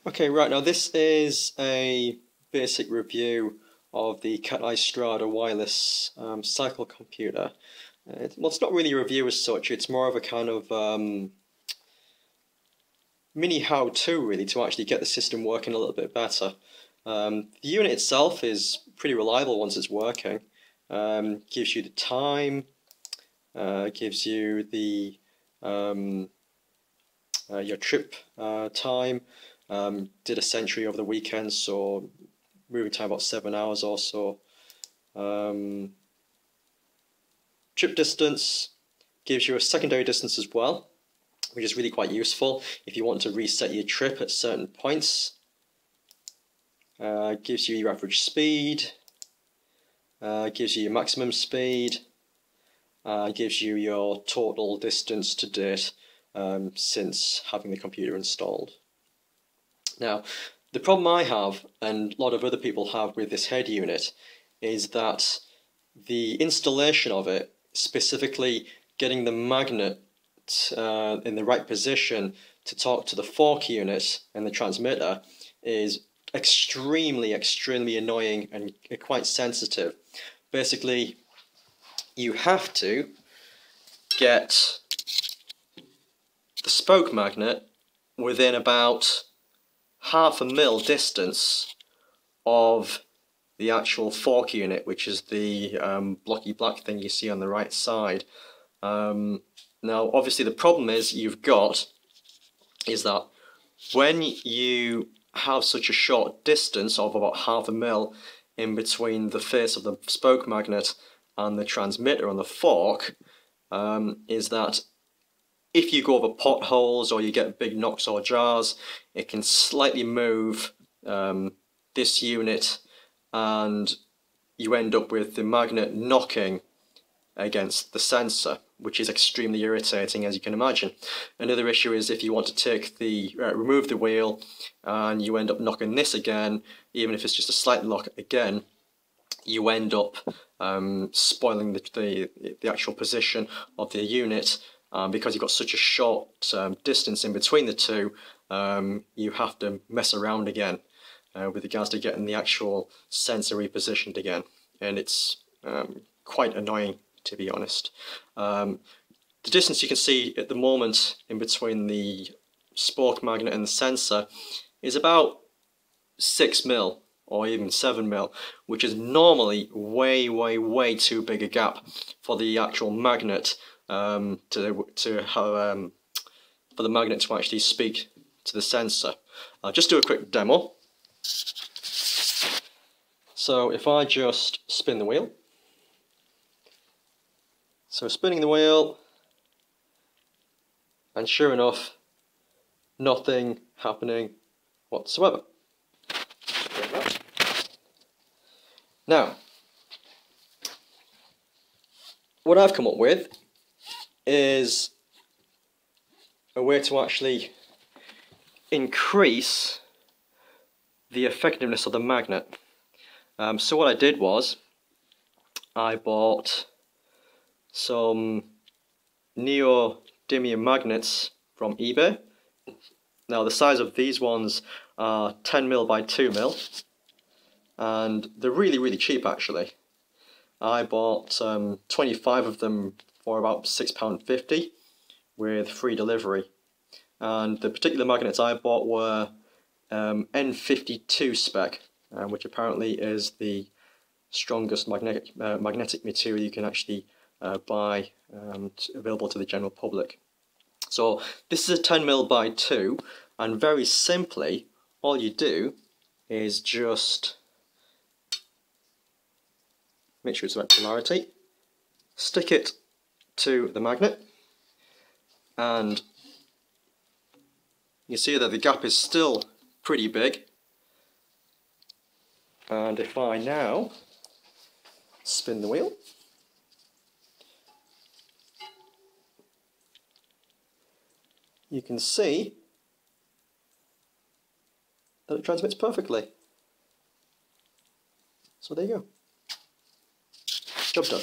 Okay, right now this is a basic review of the Cateye Strada Wireless cycle computer. Well, it's not really a review as such, it's more of a kind of mini how-to really to actually get the system working a little bit better. The unit itself is pretty reliable once it's working. Gives you the time, gives you the your trip time. Did a century over the weekend, so moving time about 7 hours or so. Trip distance gives you a secondary distance as well, which is really quite useful if you want to reset your trip at certain points. Gives you your average speed, gives you your maximum speed, gives you your total distance to date since having the computer installed. Now, the problem I have, and a lot of other people have with this head unit, is that the installation of it, specifically getting the magnet in the right position to talk to the fork unit and the transmitter, is extremely annoying and quite sensitive. Basically, you have to get the spoke magnet within about ½ mil distance of the actual fork unit, which is the blocky black thing you see on the right side. Now obviously the problem is that when you have such a short distance of about ½ mil in between the face of the spoke magnet and the transmitter on the fork, is that if you go over potholes or you get big knocks or jars, it can slightly move this unit and you end up with the magnet knocking against the sensor, which is extremely irritating, as you can imagine. Another issue is if you want to take the remove the wheel and you end up knocking this again, even if it's just a slight knock again, you end up spoiling the actual position of the unit. Because you've got such a short distance in between the two, you have to mess around again with regards to getting the actual sensor repositioned again, and it's quite annoying, to be honest. The distance you can see at the moment in between the spoke magnet and the sensor is about 6 mil or even 7 mil, which is normally way too big a gap for the actual magnet for the magnet to actually speak to the sensor. I'll just do a quick demo. So if I just spin the wheel, so spinning the wheel, and sure enough, nothing happening whatsoever. Now, what I've come up with is a way to actually increase the effectiveness of the magnet. So what I did was I bought some Neodymium magnets from eBay. Now the size of these ones are 10 mil by 2 mil, and they're really cheap actually. I bought 25 of them for about £6.50 with free delivery, and the particular magnets I bought were N52 spec, which apparently is the strongest magnetic material you can actually buy available to the general public. So this is a 10 mil by 2, and very simply all you do is just make sure it's the right polarity, stick it to the magnet, and you see that the gap is still pretty big. And if I now spin the wheel, you can see that it transmits perfectly. So there you go. Job done.